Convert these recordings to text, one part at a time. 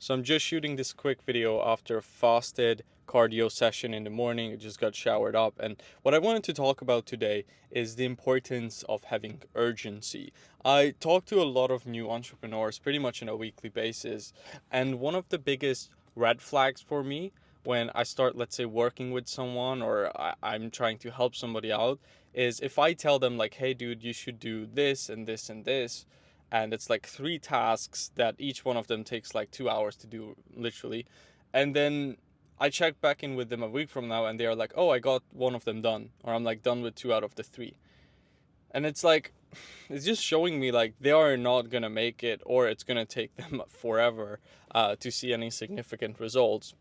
So I'm just shooting this quick video after a fasted cardio session in the morning. I just got showered up, and what I wanted to talk about today is the importance of having urgency. I talk to a lot of new entrepreneurs pretty much on a weekly basis, and one of the biggest red flags for me when I start, let's say, working with someone or I'm trying to help somebody out is if I tell them like, hey dude, you should do this and this and this, and it's like three tasks that each one of them takes like 2 hours to do, literally. And then I check back in with them a week from now and they are like, oh, I got one of them done, or I'm like done with two out of the three. And it's like, it's just showing me like they are not gonna make it, or it's gonna take them forever to see any significant results.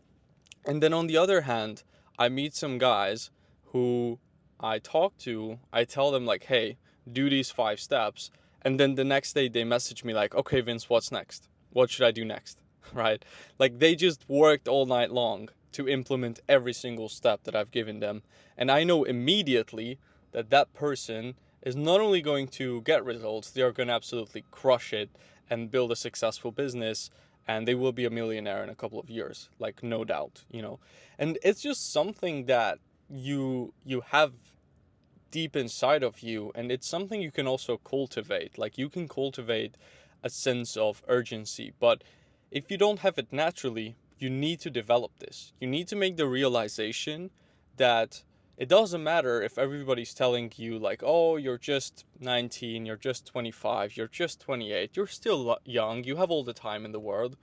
And then on the other hand, I meet some guys who I talk to, I tell them like, hey, do these 5 steps. And then the next day they message me like, okay, Vince, what's next? What should I do next? Right? Like they just worked all night long to implement every single step that I've given them. And I know immediately that that person is not only going to get results, they are going to absolutely crush it and build a successful business, and they will be a millionaire in a couple of years, like no doubt. And it's just something that you have deep inside of you, and it's something you can also cultivate. Like you can cultivate a sense of urgency, but if you don't have it naturally, you need to develop this. You need to make the realization that it doesn't matter if everybody's telling you like, oh, you're just 19, you're just 25, you're just 28, you're still young, you have all the time in the world.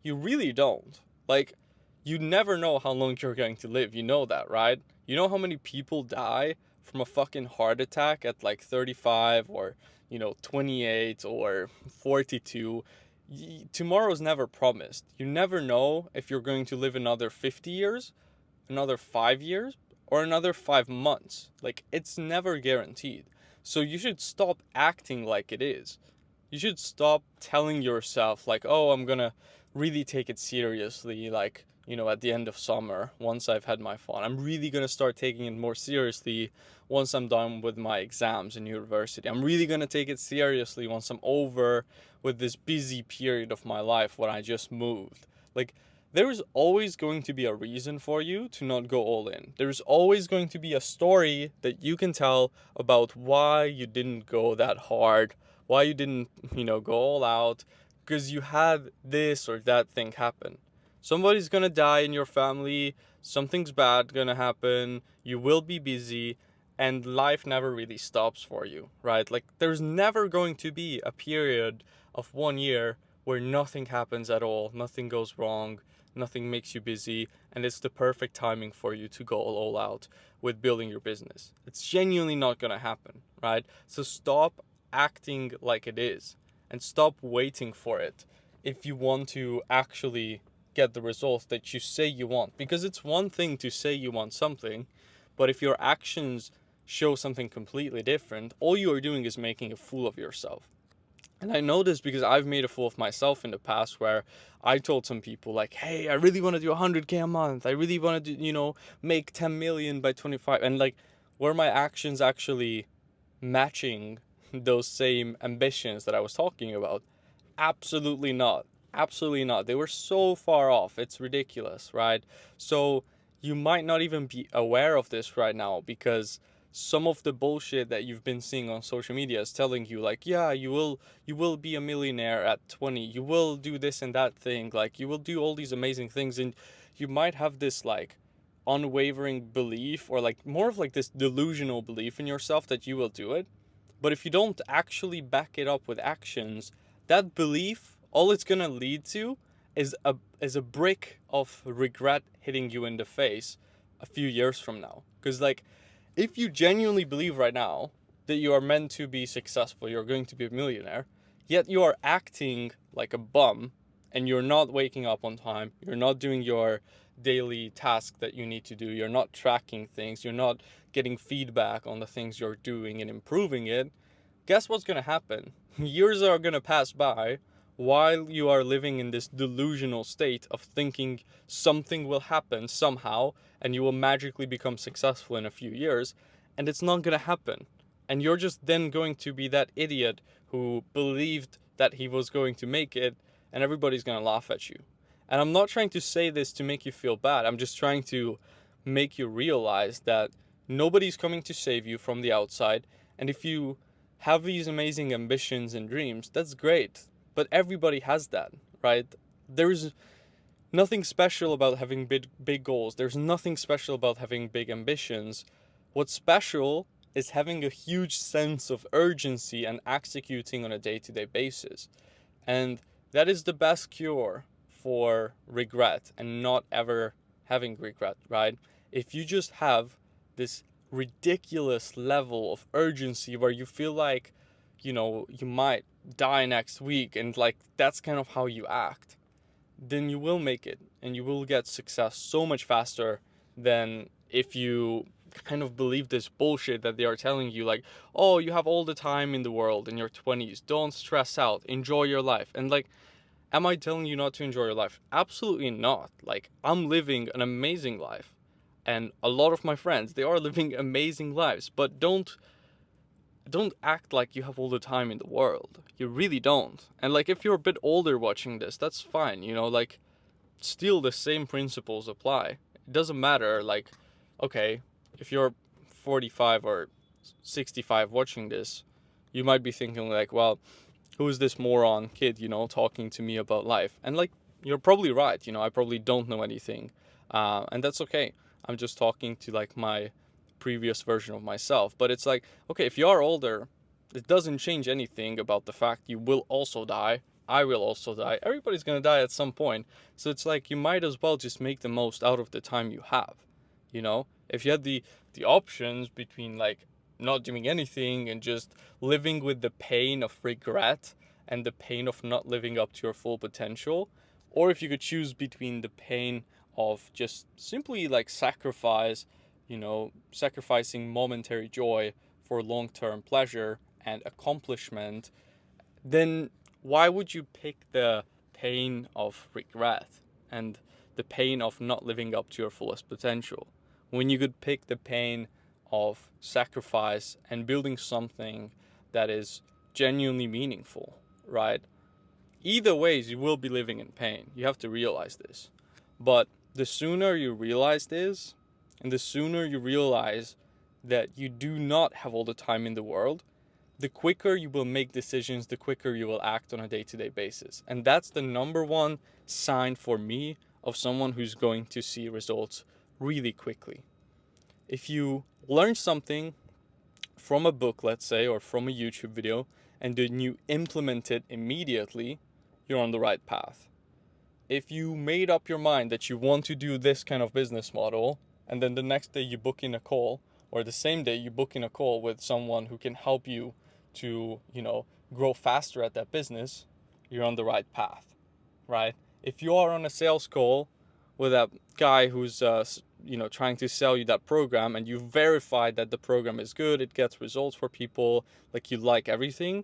You really don't. Like, you never know how long you're going to live. You know that, right? You know how many people die from a fucking heart attack at like 35 or, 28 or 42? Tomorrow's never promised. You never know if you're going to live another 50 years, another 5 years, or another 5 months. Like, it's never guaranteed. So you should stop acting like it is. You should stop telling yourself like, oh, I'm gonna really take it seriously, like, at the end of summer, once I've had my fun. I'm really gonna start taking it more seriously once I'm done with my exams in university. I'm really gonna take it seriously once I'm over with this busy period of my life when I just moved. Like, there's always going to be a reason for you to not go all in. There's always going to be a story that you can tell about why you didn't go that hard, why you didn't, go all out, because you had this or that thing happen. Somebody's gonna die in your family, something's bad gonna happen, you will be busy, and life never really stops for you, right? Like, there's never going to be a period of 1 year where nothing happens at all, nothing goes wrong, nothing makes you busy, and it's the perfect timing for you to go all out with building your business. It's genuinely not gonna happen, right? So stop acting like it is and stop waiting for it if you want to actually get the results that you say you want. Because it's one thing to say you want something, but if your actions show something completely different, all you are doing is making a fool of yourself. And I know this because I've made a fool of myself in the past, where I told some people like, hey, I really want to do 100K a month. I really want to do, make 10 million by 25. And like, were my actions actually matching those same ambitions that I was talking about? Absolutely not. Absolutely not. They were so far off. It's ridiculous, right? So you might not even be aware of this right now, because some of the bullshit that you've been seeing on social media is telling you like, yeah, you will be a millionaire at 20. You will do this and that thing. Like, you will do all these amazing things, and you might have this like unwavering belief, or like more of like this delusional belief in yourself that you will do it. But if you don't actually back it up with actions, that belief, all it's gonna lead to is a brick of regret hitting you in the face a few years from now. Because like, if you genuinely believe right now that you are meant to be successful, you're going to be a millionaire, yet you are acting like a bum, and you're not waking up on time, you're not doing your daily task that you need to do, you're not tracking things, you're not getting feedback on the things you're doing and improving it, guess what's going to happen? Years are going to pass by while you are living in this delusional state of thinking something will happen somehow and you will magically become successful in a few years, and it's not going to happen. And you're just then going to be that idiot who believed that he was going to make it, and everybody's going to laugh at you. And I'm not trying to say this to make you feel bad. I'm just trying to make you realize that nobody's coming to save you from the outside. And if you have these amazing ambitions and dreams, that's great. But everybody has that, right? There's nothing special about having big goals. There's nothing special about having big ambitions. What's special is having a huge sense of urgency and executing on a day-to-day basis. And that is the best cure for regret and not ever having regret, right? If you just have this ridiculous level of urgency where you feel like, you might die next week, and like that's kind of how you act, then you will make it and you will get success so much faster than if you kind of believe this bullshit that they are telling you, like, oh, you have all the time in the world in your 20s, don't stress out, enjoy your life. And like, am I telling you not to enjoy your life? Absolutely not. Like, I'm living an amazing life, and a lot of my friends, they are living amazing lives, but don't act like you have all the time in the world. You really don't. And like, if you're a bit older watching this, that's fine, like, still the same principles apply. It doesn't matter, like, okay, if you're 45 or 65 watching this, you might be thinking like, well, who's this moron kid, talking to me about life? And like, you're probably right, I probably don't know anything. And that's okay. I'm just talking to like my previous version of myself. But it's like, okay, if you are older, it doesn't change anything about the fact you will also die. I will also die. Everybody's gonna die at some point. So it's like, you might as well just make the most out of the time you have. If you had the options between like not doing anything and just living with the pain of regret and the pain of not living up to your full potential, or if you could choose between the pain of just simply like sacrificing momentary joy for long-term pleasure and accomplishment, then why would you pick the pain of regret and the pain of not living up to your fullest potential when you could pick the pain of sacrifice and building something that is genuinely meaningful, right? Either ways, you will be living in pain. You have to realize this. But the sooner you realize this, and the sooner you realize that you do not have all the time in the world, the quicker you will make decisions, the quicker you will act on a day-to-day basis. And that's the number one sign for me of someone who's going to see results really quickly. If you learn something from a book, let's say, or from a YouTube video, and then you implement it immediately, you're on the right path. If you made up your mind that you want to do this kind of business model, and then the next day you book in a call, or the same day you book in a call with someone who can help you to, grow faster at that business, you're on the right path, right? If you are on a sales call with a guy who's, trying to sell you that program, and you verify that the program is good, it gets results for people, like you like everything,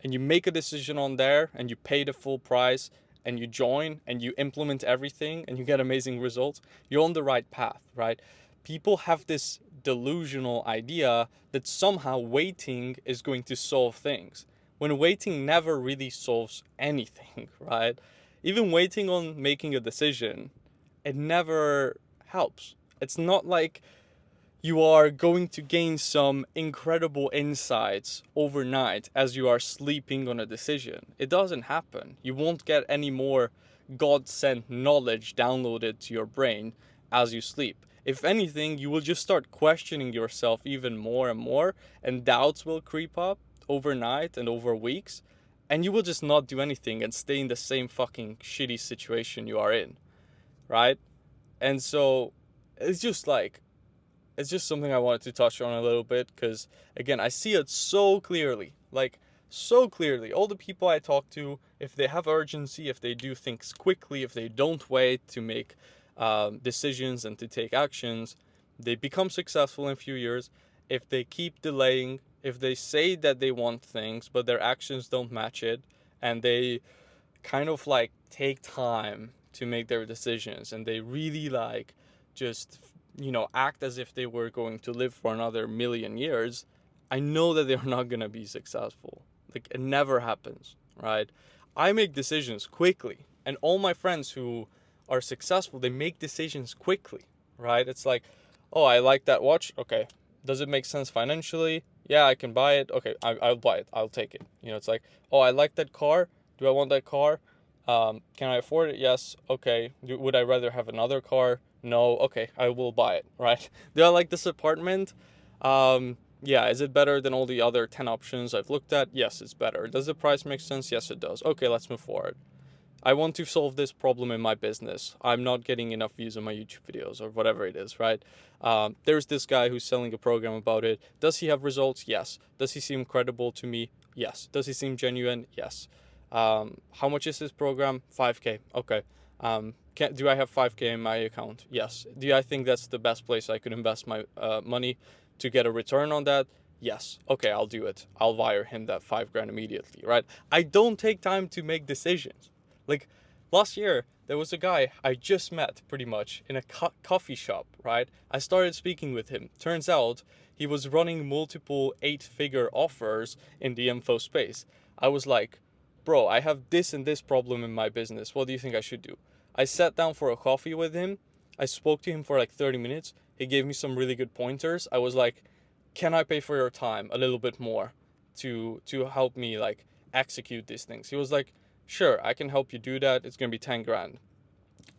and you make a decision on there, and you pay the full price, and you join, and you implement everything, and you get amazing results, you're on the right path, right? People have this delusional idea that somehow waiting is going to solve things, when waiting never really solves anything, right? Even waiting on making a decision, it never helps. It's not like you are going to gain some incredible insights overnight as you are sleeping on a decision. It doesn't happen. You won't get any more God-sent knowledge downloaded to your brain as you sleep. If anything, you will just start questioning yourself even more and more, and doubts will creep up overnight and over weeks, and you will just not do anything and stay in the same fucking shitty situation you are in, right? And so it's just something I wanted to touch on a little bit, because again, I see it so clearly, all the people I talk to, if they have urgency, if they do things quickly, if they don't wait to make decisions and to take actions, they become successful in a few years. If they keep delaying, if they say that they want things but their actions don't match it, and they kind of like take time to make their decisions, and they really just act as if they were going to live for another million years, I know that they're not gonna be successful. Like, it never happens, right? I make decisions quickly, And all my friends who are successful, they make decisions quickly, right? It's like, oh, I like that watch. Okay. Does it make sense financially? Yeah, I can buy it. Okay, I'll buy it. I'll take it. It's like, oh, I like that car. Do I want that car? Can I afford it? Yes. Okay. Would I rather have another car? No. Okay, I will buy it, right? Do I like this apartment? Yeah, is it better than all the other 10 options I've looked at? Yes, it's better. Does the price make sense? Yes, it does. Okay, let's move forward. I want to solve this problem in my business. I'm not getting enough views on my YouTube videos or whatever it is, right? There's this guy who's selling a program about it. Does he have results? Yes. Does he seem credible to me? Yes. Does he seem genuine? Yes. How much is this program? 5K. Okay. Do I have 5K in my account? Yes. Do I think that's the best place I could invest my money to get a return on that? Yes. Okay, I'll do it. I'll wire him that 5 grand immediately, right? I don't take time to make decisions. Like, last year, there was a guy I just met, pretty much, in a coffee shop, right? I started speaking with him. Turns out, he was running multiple 8-figure offers in the info space. I was like, bro, I have this and this problem in my business. What do you think I should do? I sat down for a coffee with him. I spoke to him for like 30 minutes. He gave me some really good pointers. I was like, can I pay for your time a little bit more to help me like execute these things? He was like, sure, I can help you do that. It's going to be 10 grand.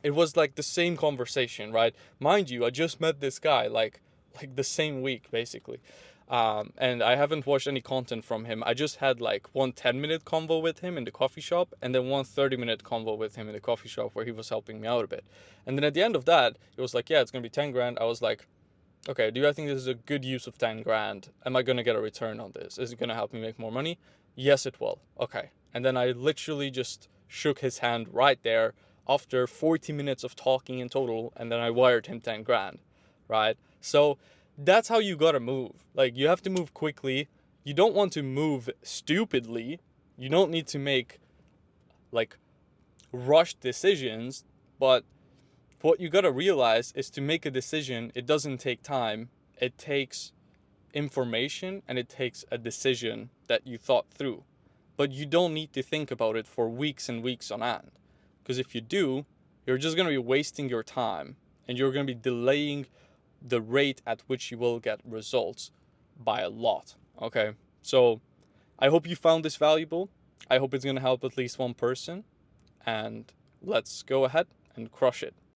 It was like the same conversation, right? Mind you, I just met this guy like the same week, basically. And I haven't watched any content from him. I just had like one 10-minute convo with him in the coffee shop and then one 30-minute convo with him in the coffee shop where he was helping me out a bit. And then at the end of that, it was like, yeah, it's going to be 10 grand. I was like, okay, do I think this is a good use of 10 grand? Am I going to get a return on this? Is it going to help me make more money? Yes, it will. Okay. And then I literally just shook his hand right there after 40 minutes of talking in total. And then I wired him 10 grand, right? So that's how you got to move. Like, you have to move quickly. You don't want to move stupidly. You don't need to make like rushed decisions, but what you got to realize is to make a decision, it doesn't take time. It takes information and it takes a decision that you thought through. But you don't need to think about it for weeks and weeks on end. Because if you do, you're just going to be wasting your time and you're going to be delaying the rate at which you will get results by a lot. Okay? So I hope you found this valuable. I hope it's going to help at least one person. And let's go ahead and crush it.